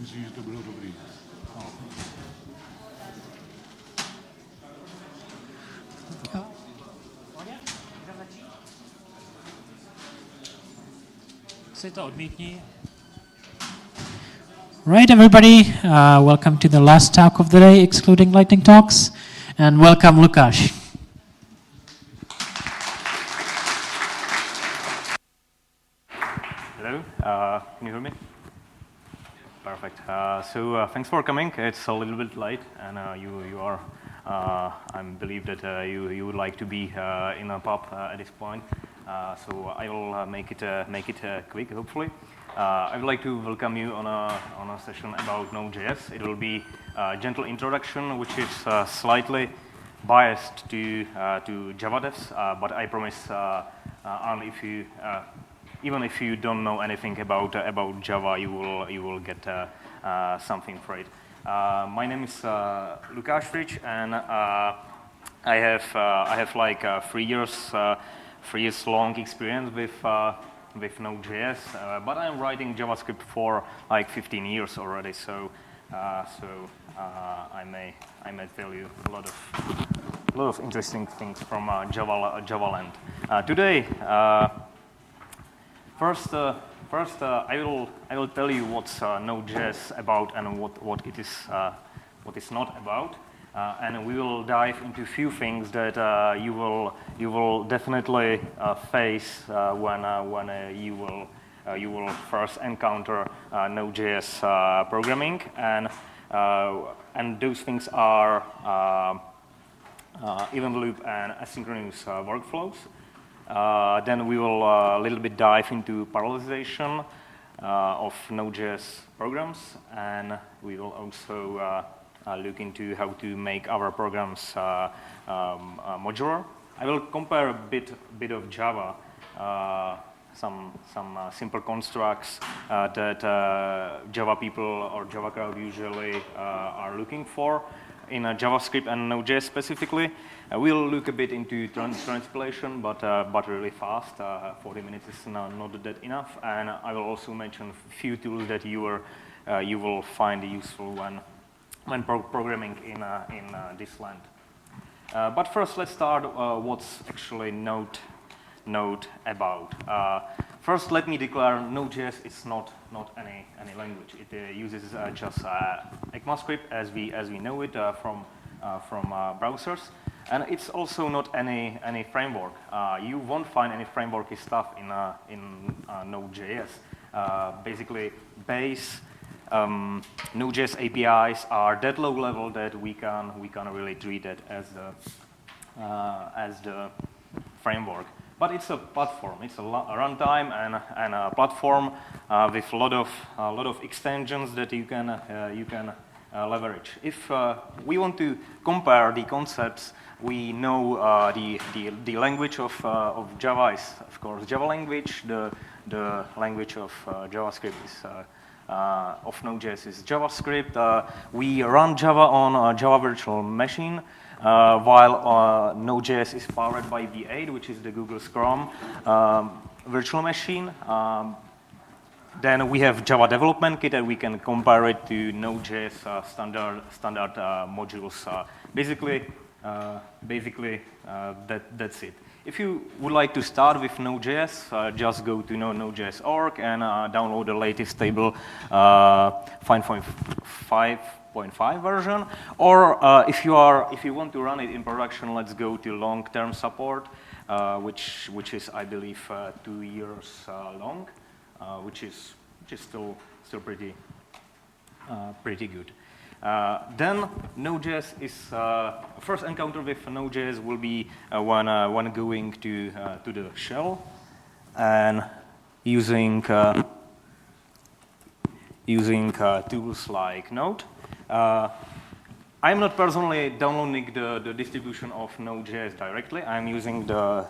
Myslím, že to bylo dobrý. Si to odmítni. Right, everybody, welcome to the last talk of the day, excluding lightning talks, and welcome, Lukáš. Hello, can you hear me? Perfect. So thanks for coming. It's a little bit late, and you are. I believe that you would like to be in a pub at this point. So I will make it quick, hopefully. I would like to welcome you on a session about Node.js. It will be a gentle introduction, which is slightly biased to Java devs, but I promise, only if you. Even if you don't know anything about Java, you will get something for it. My name is Lukáš Fryč, and I have like 3 years long experience with Node.js, but I'm writing JavaScript for like 15 years already. So I may tell you a lot of interesting things from Java land. Today. First, I will tell you what's Node.js about and what it is not about, and we will dive into a few things that you will definitely face when you will first encounter Node.js programming, and those things are event loop and asynchronous workflows. Then we will a little bit dive into parallelization of Node.js programs, and we will also look into how to make our programs modular. I will compare a bit of Java, some simple constructs that Java people or Java crowd usually are looking for in JavaScript and Node.js specifically. We'll look a bit into transpilation, but really fast. 40 minutes is not that enough. And I will also mention a few tools that you will find useful when programming in this land. But first, let's start what's actually Node about. First, let me declare Node.js is not any language. It uses just ECMAScript as we know it from browsers, and it's also not any framework. You won't find any frameworky stuff in Node.js. Basically, base Node.js APIs are that low level that we can really treat it as the framework. But it's a platform. It's a runtime and a platform with a lot of extensions that you can leverage. If we want to compare the concepts, we know the language of Java is, of course, Java language. The language of JavaScript is of Node.js is JavaScript. We run Java on a Java virtual machine. While Node.js is powered by V8, which is the Google Chrome virtual machine. Then we have Java Development Kit, and we can compare it to Node.js standard modules. Basically, that's it. If you would like to start with Node.js, just go to Node.js.org and download the latest stable 5.5 version. Or if you want to run it in production, let's go to long-term support, which is, I believe, 2 years long, which is still pretty good. Then Node.js is first encounter with Node.js will be when going to the shell. and using tools like Node. I'm not personally downloading the distribution of Node.js directly. I'm using the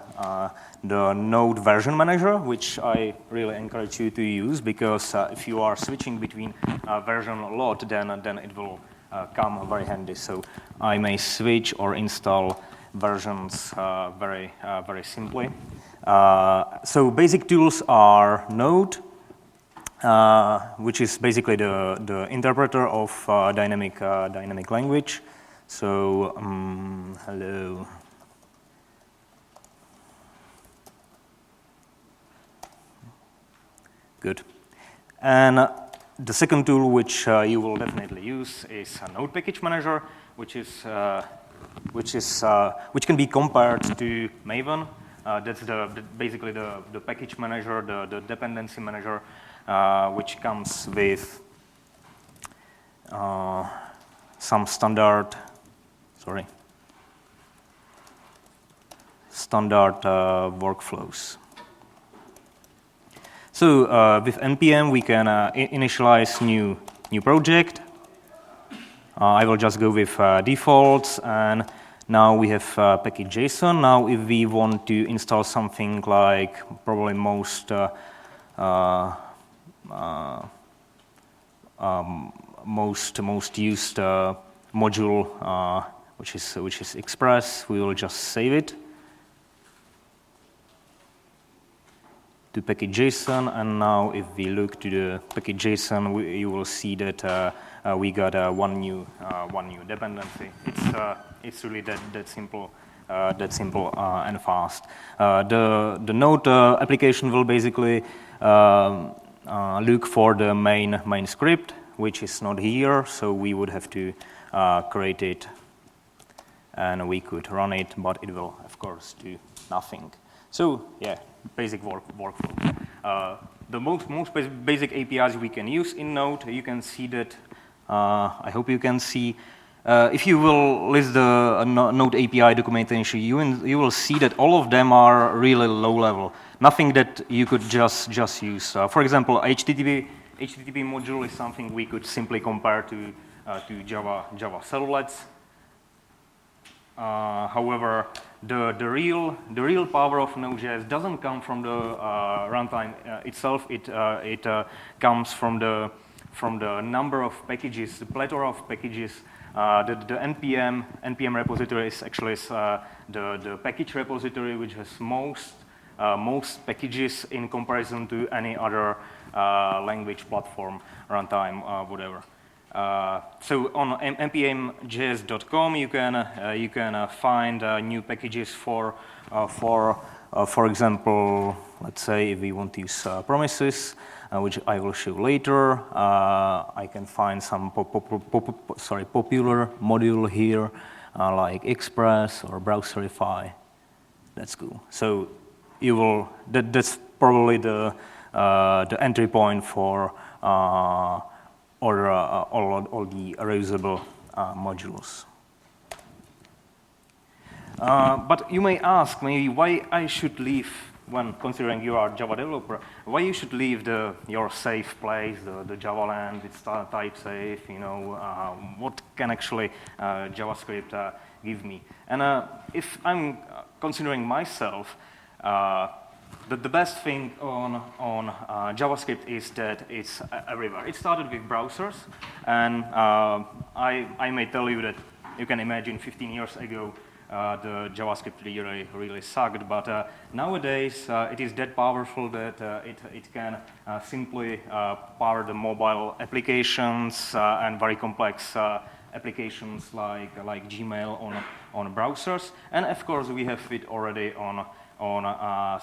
Node version manager, which I really encourage you to use, because if you are switching between version a lot, then it will come very handy. So I may switch or install versions very simply. So basic tools are Node, which is basically the interpreter of dynamic language. So hello. Good. And the second tool which you will definitely use is a Node package manager, which can be compared to Maven. That's basically the package manager, the dependency manager, which comes with some standard workflows. So with npm we can initialize new project. I will just go with defaults, and now we have package.json. Now if we want to install something like probably most used module, which is Express, we will just save it to package.json, and now if we look to the package.json, you will see that we got one new dependency. It's really that simple and fast. The Node application will basically look for the main script, which is not here, so we would have to create it, and we could run it, but it will, of course, do nothing. So, yeah, basic workflow. The most basic APIs we can use in Node, you can see that, I hope you can see. If you will list the Node API documentation, you will see that all of them are really low level. Nothing that you could just use. For example, HTTP module is something we could simply compare to Java servlets. However, the real power of Node.js doesn't come from the runtime itself. It comes from the number of packages, the plethora of packages. The npm repository is actually the package repository which has most packages in comparison to any other language, platform, runtime, whatever. So on npmjs.com you can find new packages for example, let's say if we want to use promises, which I will show later. I can find some popular module here, like Express or Browserify. That's cool. So you will that's probably the entry point for all the reusable modules. But you may ask maybe why I should leave, when considering you are a Java developer, why you should leave your safe place, the Java land, it's type safe, what can actually JavaScript give me? And if I'm considering myself, the best thing on JavaScript is that it's everywhere. It started with browsers, and I may tell you that you can imagine 15 years ago the JavaScript really sucked, but nowadays it is that powerful that it can simply power the mobile applications and very complex applications like Gmail on browsers, and of course we have it already on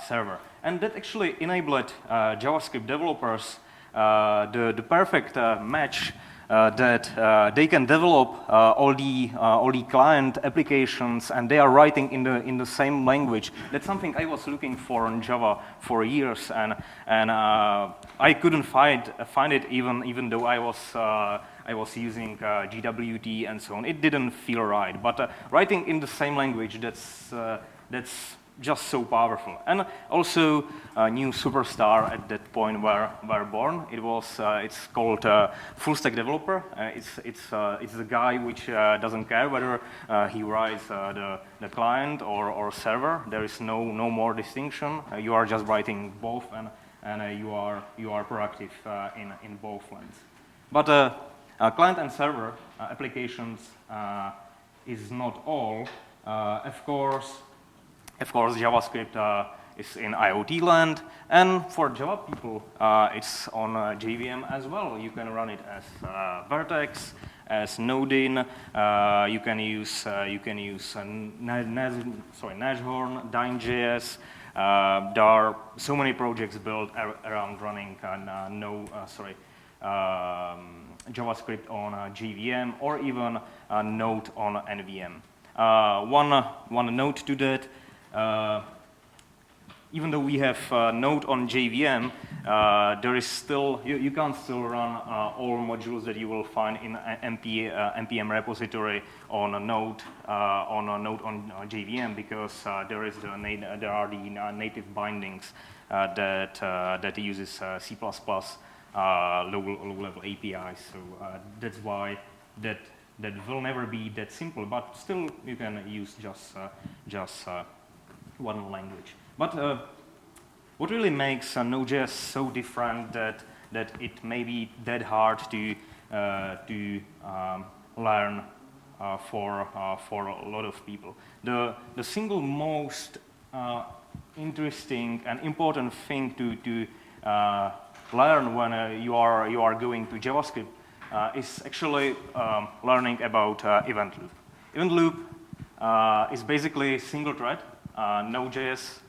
server. And that actually enabled JavaScript developers the perfect match that they can develop all the client applications, and they are writing in the same language. That's something I was looking for in Java for years, and I couldn't find it even though I was using GWT and so on. It didn't feel right. But writing in the same language, that's just so powerful. And also a new superstar at that point were born. It's called full stack developer. It's the guy which doesn't care whether he writes the client or server. There is no more distinction. You are just writing both, and you are proactive in both lines. But client and server applications is not all. Of course, JavaScript is in IoT land, and for Java people, it's on JVM as well. You can run it as Vertex, as Node.in. You can use Nashorn, Dyn.js. There are so many projects built around running JavaScript on JVM or even Node on NVM. One note to that. Even though we have Node on JVM, there is still you can't still run all modules that you will find in npm repository on a Node on JVM because there are the native bindings that uses C++ low-level APIs. So that's why that will never be that simple. But still, you can use just one language. But what really makes Node.js so different that it may be that hard to learn for a lot of people? The single most interesting and important thing to learn when you are going to JavaScript is actually learning about event loop. Event loop is basically single thread. Node.js,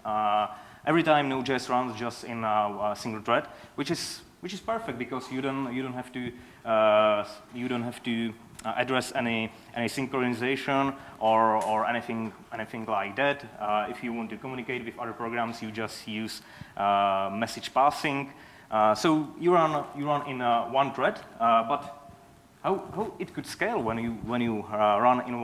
every time Node.js runs just in a single thread, which is perfect because you don't have to address any synchronization or anything like that. If you want to communicate with other programs, you just use message passing. So you run in one thread, but how it could scale when you run in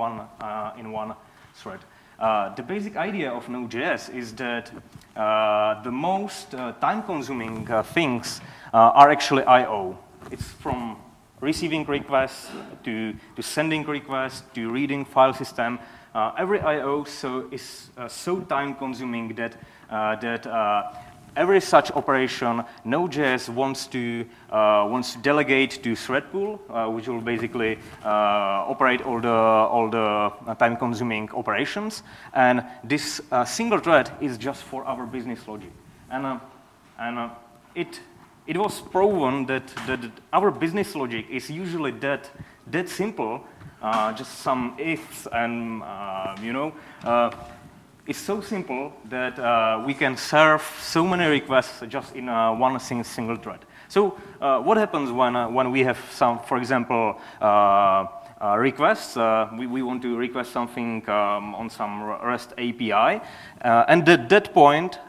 one thread? The basic idea of Node.js is that the most time-consuming things are actually I/O. It's from receiving requests to sending requests to reading file system. Every I/O is so time-consuming that every such operation, Node.js wants to delegate to thread pool, which will basically operate all the time-consuming operations. And this single thread is just for our business logic. And it was proven that our business logic is usually that simple, just some ifs and it's so simple that we can serve so many requests just in one single thread. So what happens when we have some, for example, requests? We want to request something on some REST API, and at that point,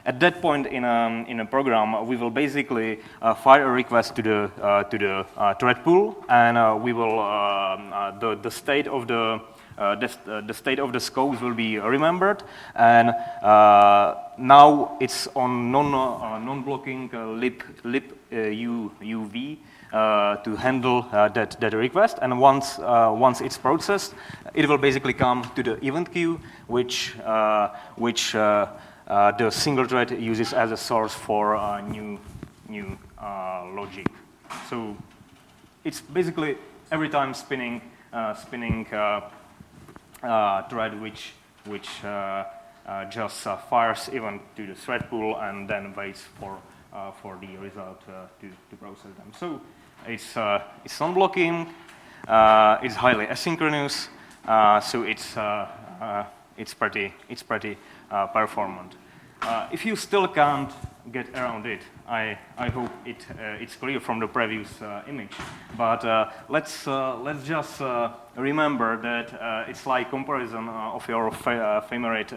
at that point in a program, we will basically fire a request to the thread pool, and we will the state of the state of the scopes will be remembered, and now it's on non-blocking libuv to handle that request. And once it's processed, it will basically come to the event queue, which the single thread uses as a source for new logic. So it's basically every time spinning thread which just fires event to the thread pool and then waits for the result to process them. So it's non-blocking, it's highly asynchronous, so it's pretty performant. If you still can't get around it. I hope it's clear from the previous image. But let's just remember that it's like comparison of your favorite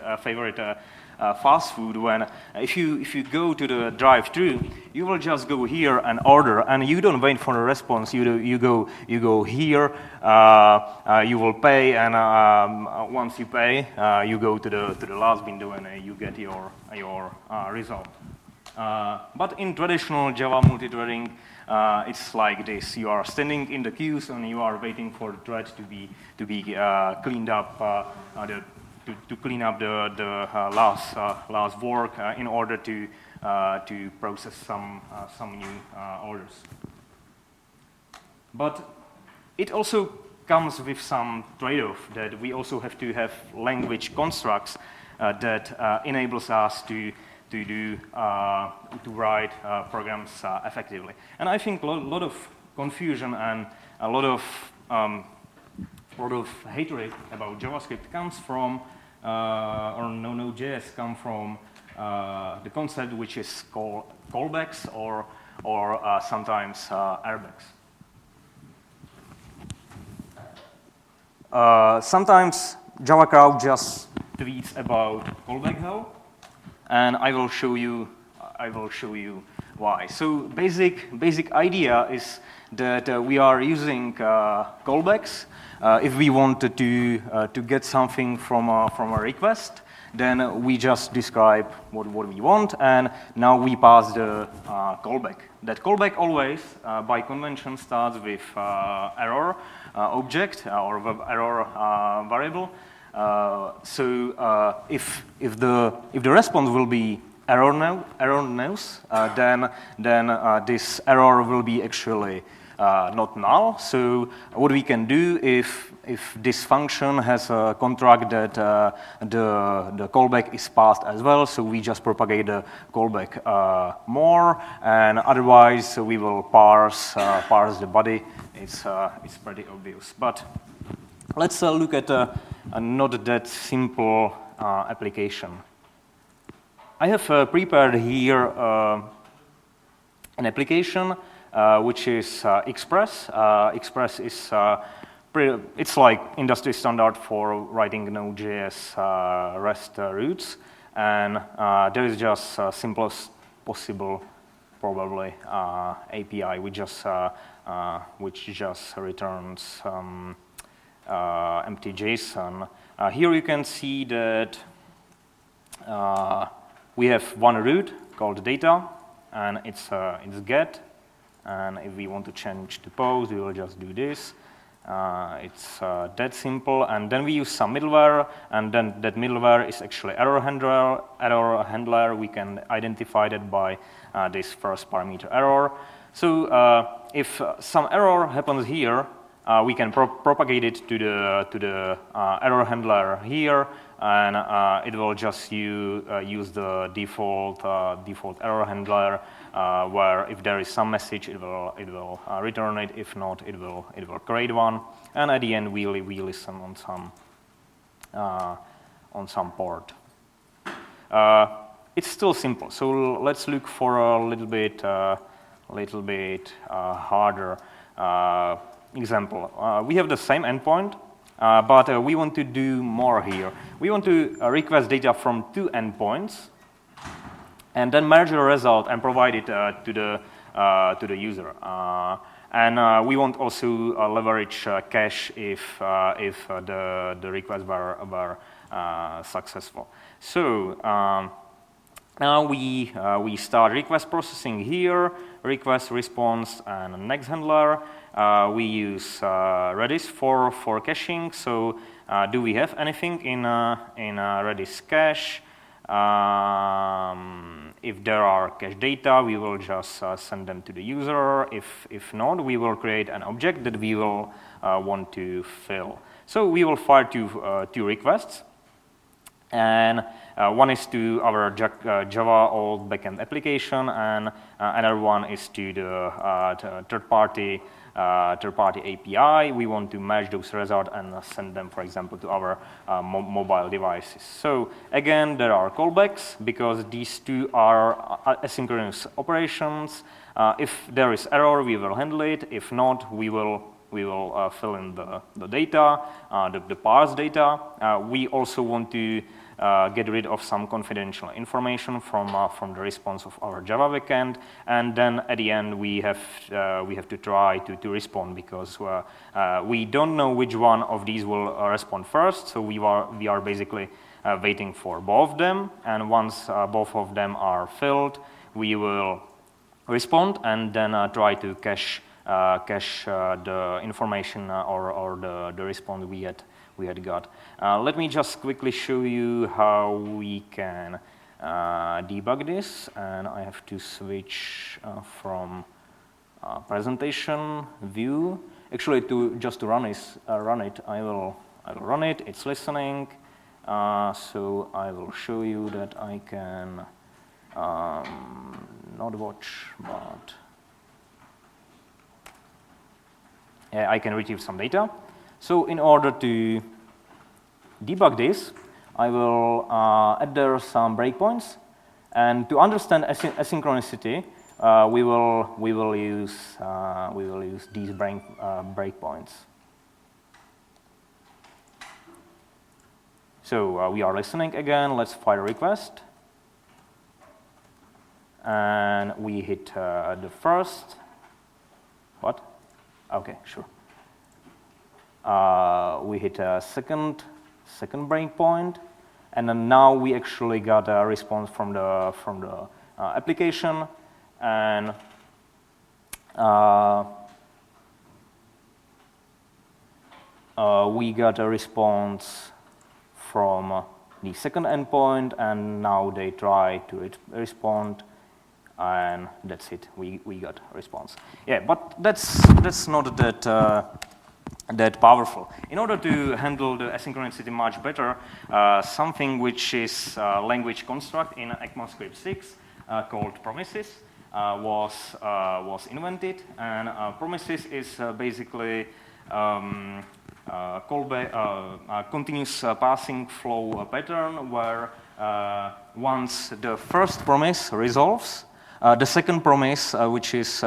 fast food. When if you go to the drive-thru, you will just go here and order, and you don't wait for a response. You go here, you will pay, and once you pay, you go to the last window and you get your result. But in traditional Java multithreading, it's like this: you are standing in the queues and you are waiting for the thread to be cleaned up. To clean up the last work in order to process some new orders. But it also comes with some trade-off, that we also have to have language constructs that enables us to write programs effectively. And I think a lot of confusion and a lot of hatred about JavaScript comes from or Node.js come from the concept which is called callbacks or sometimes ERRBACKS. Sometimes Java crowd just tweets about callback hell, and I will show you why. So basic idea is that we are using callbacks. If we wanted to get something from a request, then we just describe what we want, and now we pass the callback. That callback always, by convention, starts with error object or error variable. So if the response will be error knows, then this error will be actually not null. So what we can do if this function has a contract that the callback is passed as well, so we just propagate the callback more, and otherwise we will parse the body. It's pretty obvious. But let's look at a not that simple application. I have prepared here an application which is Express. Express is it's like industry standard for writing Node.js REST routes, and there is just simplest possible probably API which just returns empty JSON. Here you can see that we have one route called data, and it's get. And if we want to change the pose, we will just do this. It's that simple. And then we use some middleware, and then that middleware is actually error handler. Error handler, we can identify that by this first parameter error. So if some error happens here, we can propagate it to the error handler here, and it will just use the default error handler, where if there is some message, it will return it. If not, it will create one, and at the end we listen on some port. It's still simple, so let's look for a little bit harder example. We have the same endpoint, but we want to do more here. We want to request data from two endpoints, and then merge the result and provide it to the user. And we want also leverage cache if the requests were successful. So now we start request processing here, request response, and next handler. We use Redis for caching. So do we have anything in Redis cache? If there are cache data, we will just send them to the user. If not, we will create an object that we will want to fill. So we will fire two requests. And one is to our Java old backend application, and another one is to the third-party API. We want to match those results and send them, for example, to our mobile devices. So again, there are callbacks because these two are asynchronous operations. If there is error, we will handle it. If not, we will fill in the data, the parse data. We also want to get rid of some confidential information from the response of our Java backend, and then at the end we have to try to respond because we don't know which one of these will respond first. So we are basically waiting for both of them, and once both of them are filled, we will respond and then try to cache the information or the response we had got. Let me just quickly show you how we can debug this, and I have to switch from presentation view. Actually, just to run it, I will run it. It's listening, so I will show you that I can not watch, but I can retrieve some data. So in order to debug this, I will add there some breakpoints, and to understand asynchronicity, we will use these breakpoints. So we are listening again. Let's fire a request, and we hit the first. What? Okay, sure. We hit a second breakpoint, and then now we actually got a response from the application, and we got a response from the second endpoint, and now they try to respond. And that's it. We got a response. Yeah, but that's not that powerful. In order to handle the asynchronicity much better, something which is language construct in ECMAScript 6 called PROXIES was invented. And PROXIES is basically continuous passing flow pattern where once the first promise resolves, the second promise, which is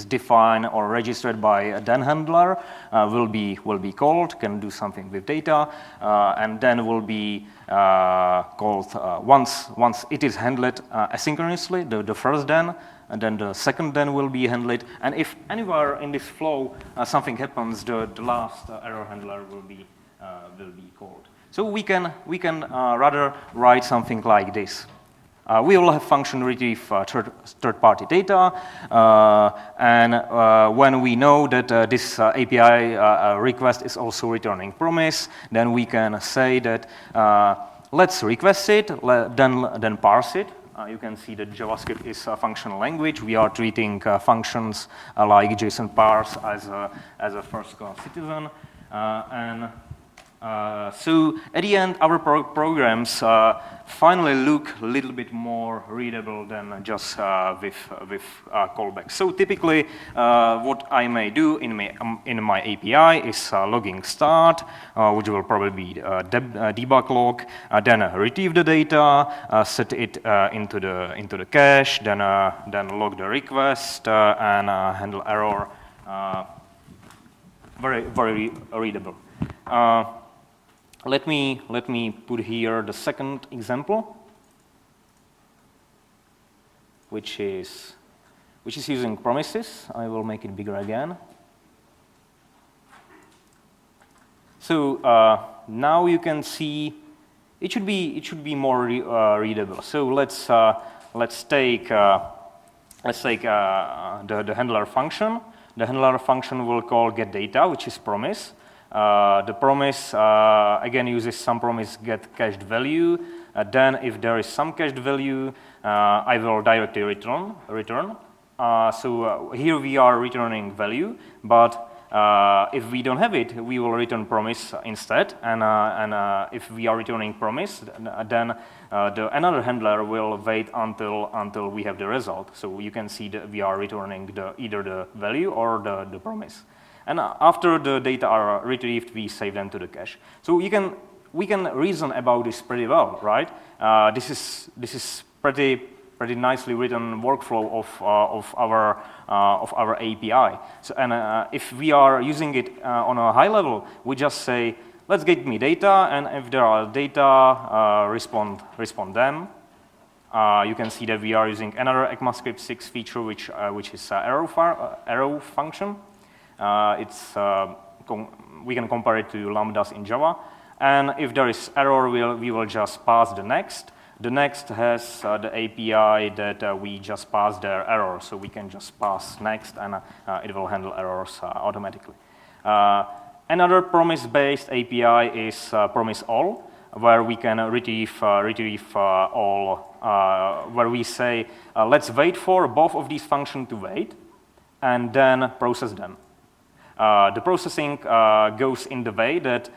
defined or registered by a then handler, will be called, can do something with data, and then will be called once it is handled asynchronously, the first then, and then the second then will be handled. And if anywhere in this flow something happens, the last error handler will be called. So we can rather write something like this. We will have function retrieve third-party data, and when we know that this API request is also returning promise, then we can say that let's request it, then parse it. You can see that JavaScript is a functional language. We are treating functions like JSON parse as a first-class citizen, so at the end, our programs finally look a little bit more readable than just with callbacks. So typically, what I may do in my API is logging start, which will probably be debug log, then retrieve the data, set it into the cache, then log the request and handle error. Very readable. Let me put here the second example, which is using promises. I will make it bigger again. So now you can see it should be more readable. So let's take the handler function. The handler function will call getData, which is promise. The promise again uses some promise get cached value. Then if there is some cached value, I will directly return. So here we are returning value, but If we don't have it, we will return promise instead, and if we are returning promise, then another handler will wait until we have the result. So you can see that we are returning either the value or the promise. And after the data are retrieved, we save them to the cache. So we can reason about this pretty well, right? This is pretty nicely written workflow of our API. So, and if we are using it on a high level, we just say, let's get me data, and if there are data, respond them. You can see that we are using another ECMAScript 6 feature, which is arrow function. We can compare it to lambdas in Java, and if there is error, we will just pass the next. The next has the API that we just passed their error, so we can just pass next, and it will handle errors automatically. Another promise-based API is promise all, where we can retrieve all, where we say, let's wait for both of these functions to wait, and then process them. The processing goes in the way that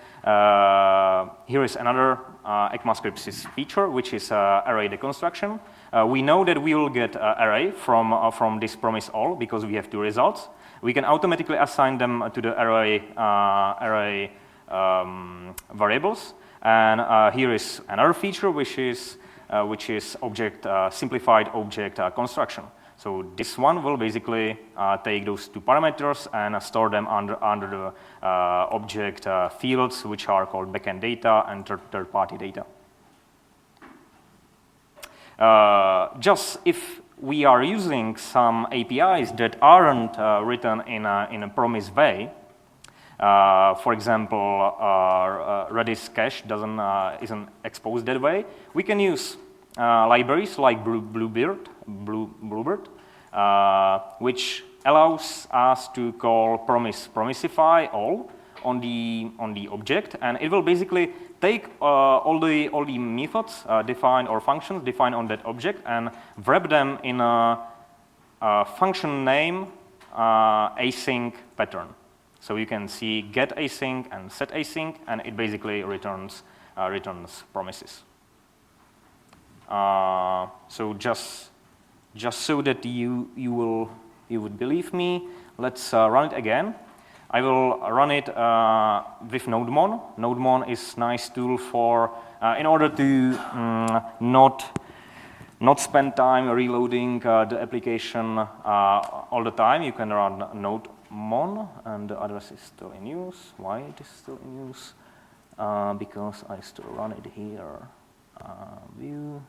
here is another ECMAScript feature, which is array deconstruction. We know that we will get array from this promise all because we have two results. We can automatically assign them to the array variables. And here is another feature, which is simplified object construction. So this one will basically take those two parameters and store them under the object fields, which are called backend data and third-party data. Just if we are using some APIs that aren't written in a promise way, for example, Redis cache isn't exposed that way, we can use libraries like Bluebird, which allows us to call promisify all on the object, and it will basically take all the methods defined or functions defined on that object and wrap them in a function name async pattern. So you can see get async and set async, and it basically returns promises. So just so that you would believe me, let's run it again. I will run it with NodeMon. NodeMon is a nice tool for in order to not spend time reloading the application all the time. You can run NodeMon, and the address is still in use. Why it is still in use? Because I still run it here. View,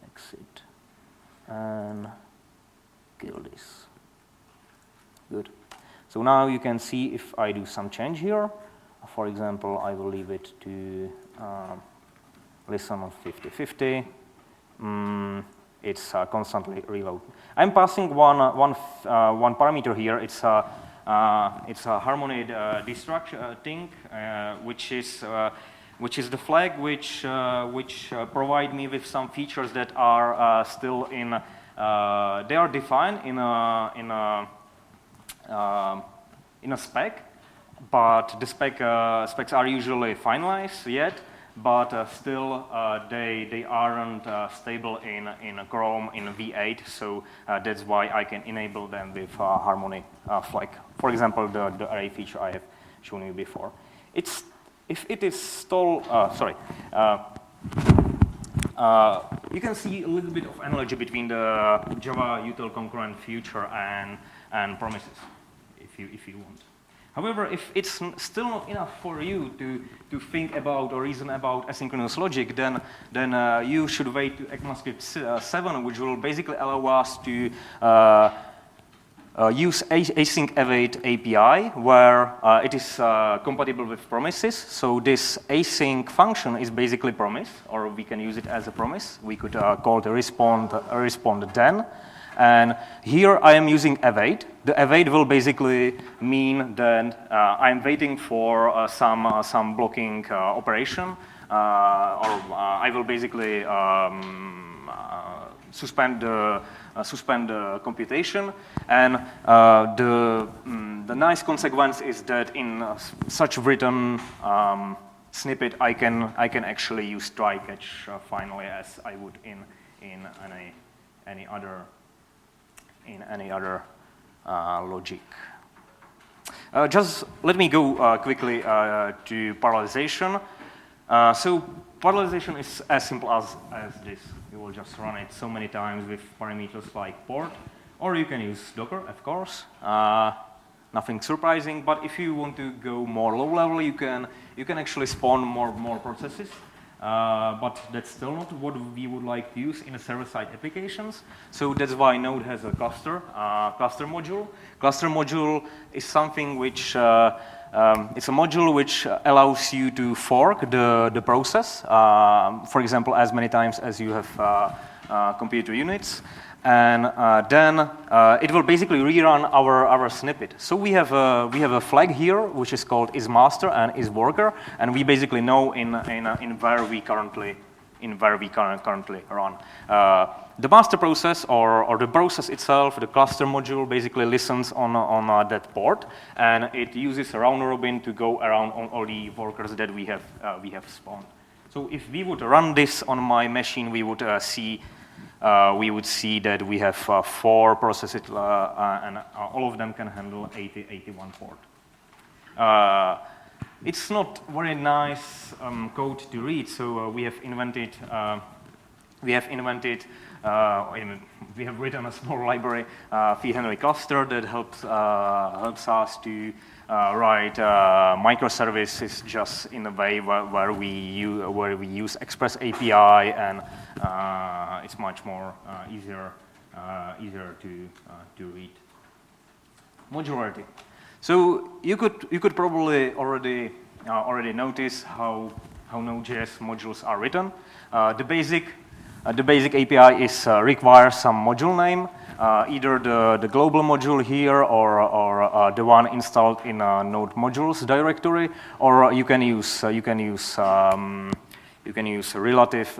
exit, and kill this. Good. So now you can see if I do some change here. For example, I will leave it to listen on 50/50. It's constantly reload. I'm passing one parameter here. It's a harmony destruction thing, which is the flag which provide me with some features that are still in. They are defined in a spec, but the specs are usually finalized yet, but still they aren't stable in Chrome in V8, so that's why I can enable them with harmony flag. For example, the array feature I have shown you before. If it is still, you can see a little bit of analogy between the Java util concurrent feature and promises, if you want. However, if it's still not enough for you to think about or reason about asynchronous logic, then you should wait to ECMAScript 7, which will basically allow us to use async await API, where it is compatible with promises. So this async function is basically promise, or we can use it as a promise. We could call it a respond then. And here I am using await. The await will basically mean that I'm waiting for some blocking operation, or I will basically suspend the computation, and the nice consequence is that in such written snippet, I can actually use try catch finally, as I would in any other logic. Just let me go quickly to parallelization. So parallelization is as simple as this. You will just run it so many times with parameters like port, or you can use Docker, of course. Nothing surprising, but if you want to go more low level, you can actually spawn more processes. But that's still not what we would like to use in a server-side applications. So that's why Node has a cluster module. Cluster module is something which it's a module which allows you to fork the process, for example, as many times as you have computer units. And then it will basically rerun our snippet. So we have a flag here which is called isMaster and isWorker, and we basically know in where we currently run. The master process or the process itself, the cluster module, basically listens on that port, and it uses a round robin to go around on all the workers that we have spawned. So if we would run this on my machine, we would see that we have 4 processes, and all of them can handle 81 port. It's not very nice code to read, so we have written a small library, fee-Henry cluster, that helps us to write microservices just in a way where we use Express API, and it's much more easier to read. Modularity. So you could probably already notice how Node.js modules are written. The basic API is requires some module name, either the global module here or the one installed in a Node modules directory, or you can use a relative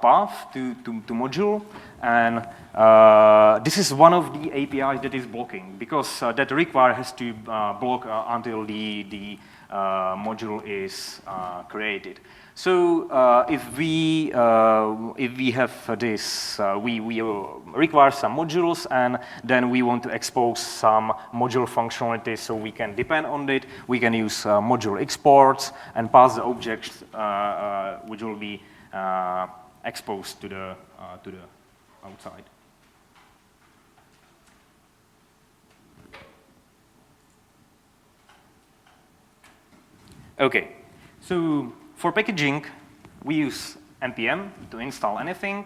path to module, and this is one of the APIs that is blocking, because that require has to block until the module is created. So if we have this, we require some modules, and then we want to expose some module functionality so we can depend on it. We can use module exports and pass the objects which will be exposed to the outside. Okay, so for packaging, we use npm to install anything.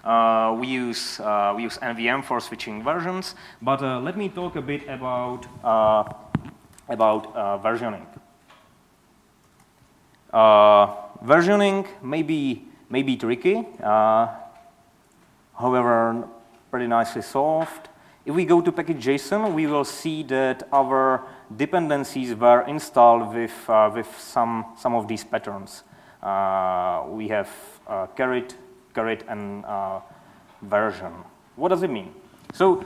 We use NVM for switching versions. But let me talk a bit about versioning. Versioning may be tricky, however, pretty nicely solved. If we go to package.json, we will see that our dependencies were installed with some of these patterns. We have carried, and version. What does it mean? So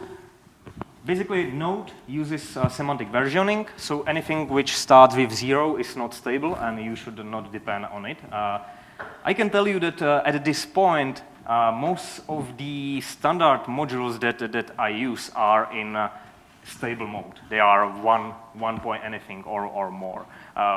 basically, Node uses semantic versioning. So anything which starts with 0 is not stable, and you should not depend on it. I can tell you that at this point, most of the standard modules that I use are in stable mode. They are one point anything or more,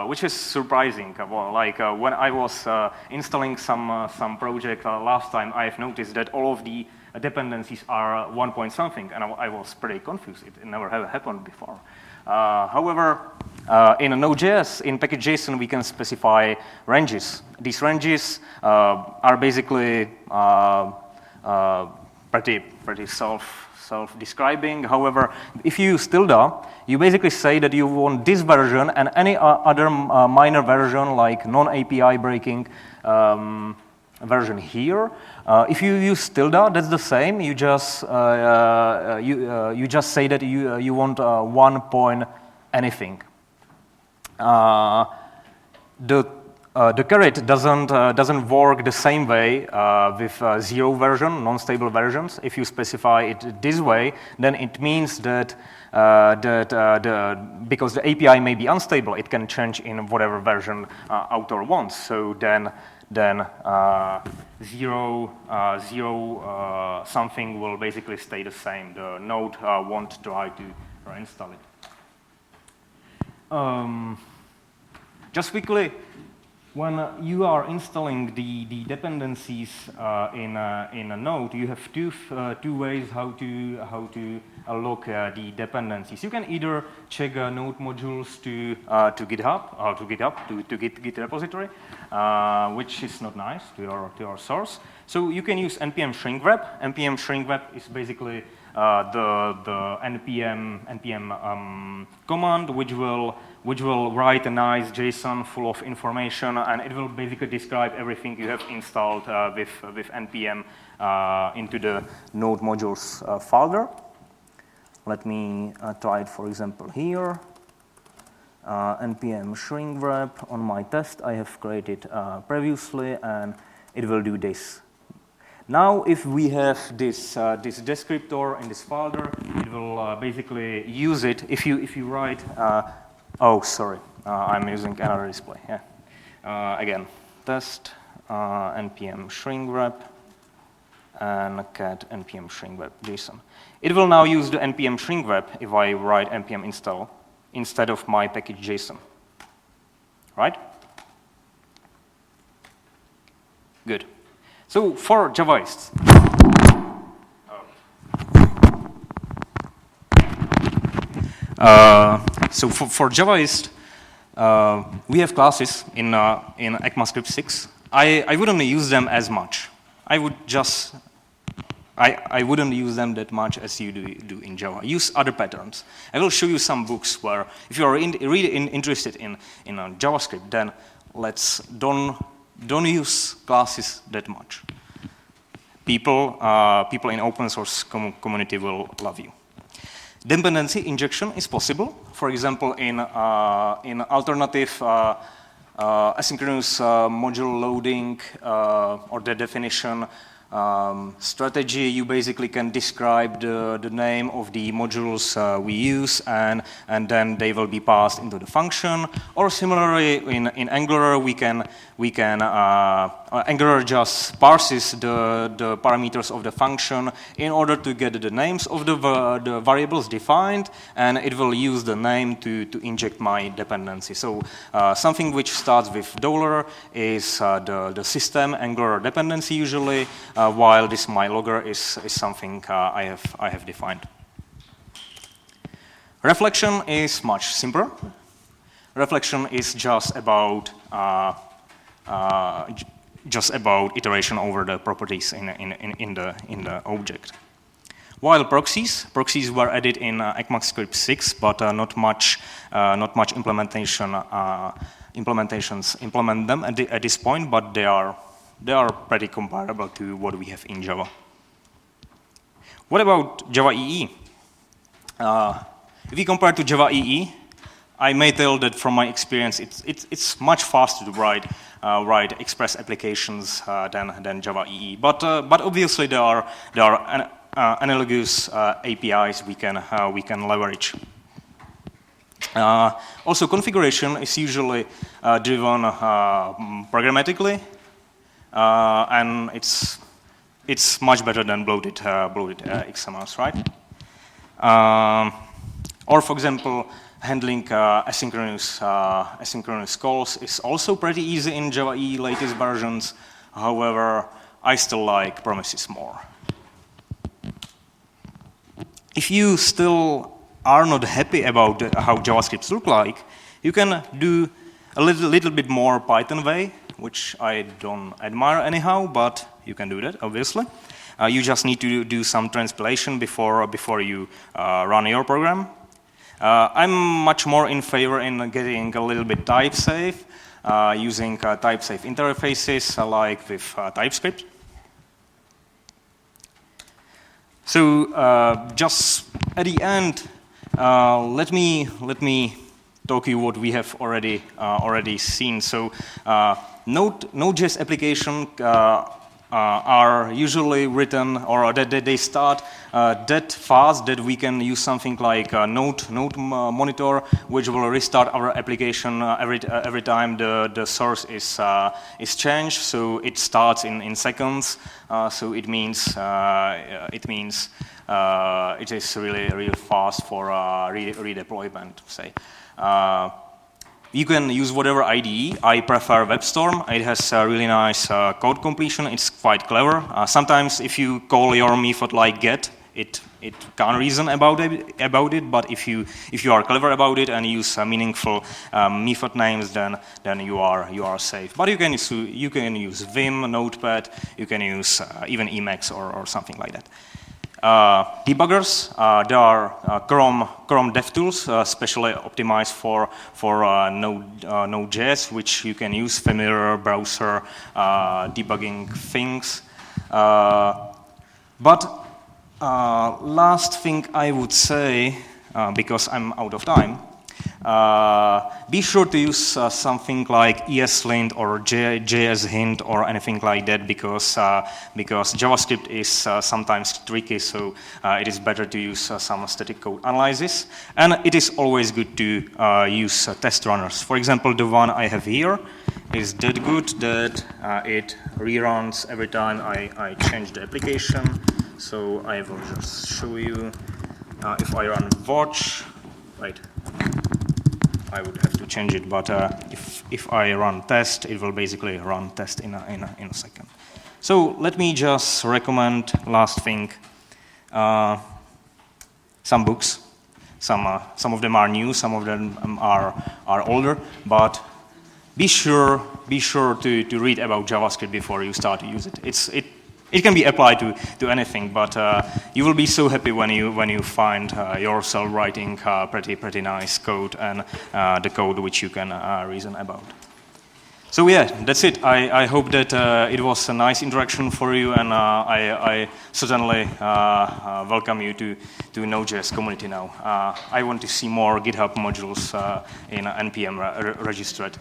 which is surprising. Well, like when I was installing some project last time, I have noticed that all of the dependencies are 1 point something, and I was pretty confused. It never had happened before. However, in Node.js, in package.json, we can specify ranges. These ranges are basically pretty self-describing. However, if you use tilde, you basically say that you want this version and any other minor version, like non-API breaking version here. If you use tilde, that's the same. You just you just say that you want 1 point anything. The The caret doesn't work the same way with zero version, non-stable versions. If you specify it this way, then it means that because the API may be unstable, it can change in whatever version author wants. So then zero something will basically stay the same. The node won't try to reinstall it. Just quickly, when you are installing the dependencies in a node, you have two ways how to look the dependencies. You can either check node modules to GitHub or to Git repository, which is not nice to your source. So you can use npm shrinkwrap. Npm shrinkwrap is basically the npm command which will write a nice JSON full of information, and it will basically describe everything you have installed with npm into the node modules folder. Let me try it, for example, here. Npm shrinkwrap on my test I have created previously, and it will do this. Now, if we have this descriptor in this folder, it will basically use it. If you write, oh, sorry, I'm using another display. Yeah. Again, test npm shrinkwrap and cat npm shrinkwrap JSON. It will now use the npm shrinkwrap if I write npm install instead of my package JSON. Right? Good. So for Javaist, for Javaist, we have classes in ECMAScript 6. I wouldn't use them as much. I wouldn't use them that much as you do in Java. Use other patterns. I will show you some books where, if you are really interested in JavaScript, then don't use classes that much. People in open source community will love you. Dependency injection is possible. For example, in alternative asynchronous module loading or the definition strategy, you basically can describe the name of the modules we use, and then they will be passed into the function. Or similarly, in Angular, Angular just parses the parameters of the function in order to get the names of the variables defined, and it will use the name to inject my dependency. So something which starts with $, is the system Angular dependency usually, while this my logger is something I have defined. Reflection is much simpler. Reflection is just about iteration over the properties in the object. While proxies were added in ECMAScript 6, but not much implementations implement them at this point, but they are pretty comparable to what we have in Java. What about Java EE? If we compare to Java EE, I may tell that from my experience, it's much faster to write Express applications than Java EE. But obviously there are analogous APIs we can leverage. Also, configuration is usually driven programmatically, and it's much better than bloated XMLs, right? Or for example, handling asynchronous calls is also pretty easy in Java EE latest versions. However, I still like promises more. If you still are not happy about how JavaScripts look like, you can do a little bit more Python way, which I don't admire anyhow, but you can do that, obviously. You just need to do some transpilation before you run your program. I'm much more in favor in getting a little bit type safe, using type safe interfaces like with TYPESCRIPT. So just at the end, let me talk you what we have already seen. So Node.js application are usually written, or that they start that fast that we can use something like Node monitor, which will restart our application every time the source is changed. So it starts in seconds. So it means it is really fast for redeployment, say. You can use whatever IDE. I prefer WebStorm. It has a really nice code completion. It's quite clever. Sometimes if you call your method like get, it can't reason about it. But if you are clever about it and use meaningful method names, then you are safe. But you can use Vim, Notepad. You can use even Emacs or something like that. Debuggers, there are Chrome DevTools, specially optimized for Node.js, which you can use familiar browser debugging things. But last thing I would say, because I'm out of time, be sure to use something like ESLint or JSHint or anything like that, because JavaScript is sometimes tricky, so it is better to use some static code analysis. And it is always good to use test runners. For example, the one I have here is that good that it reruns every time I change the application. So I will just show you. If I run watch, right? I would have to change it, but if I run test, it will basically run test in a second. So let me just recommend last thing, some books. Some of them are new, some of them are older, but be sure to read about JavaScript before you start to use it. It can be applied to anything, but you will be so happy when you find yourself writing pretty nice code and the code which you can reason about. So yeah, that's it. I hope that it was a nice interaction for you, and I certainly welcome you to Node.js community now. I want to see more GitHub modules in NPM registered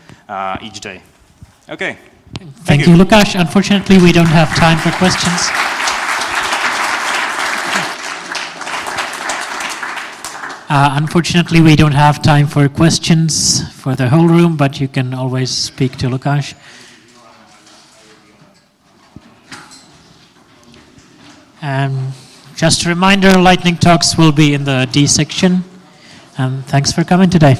each day. Okay. Thank you, Lukáš. Unfortunately, we don't have time for questions. Unfortunately, we don't have time for questions for the whole room, but you can always speak to Lukáš. Just a reminder, lightning talks will be in the D section. And thanks for coming today.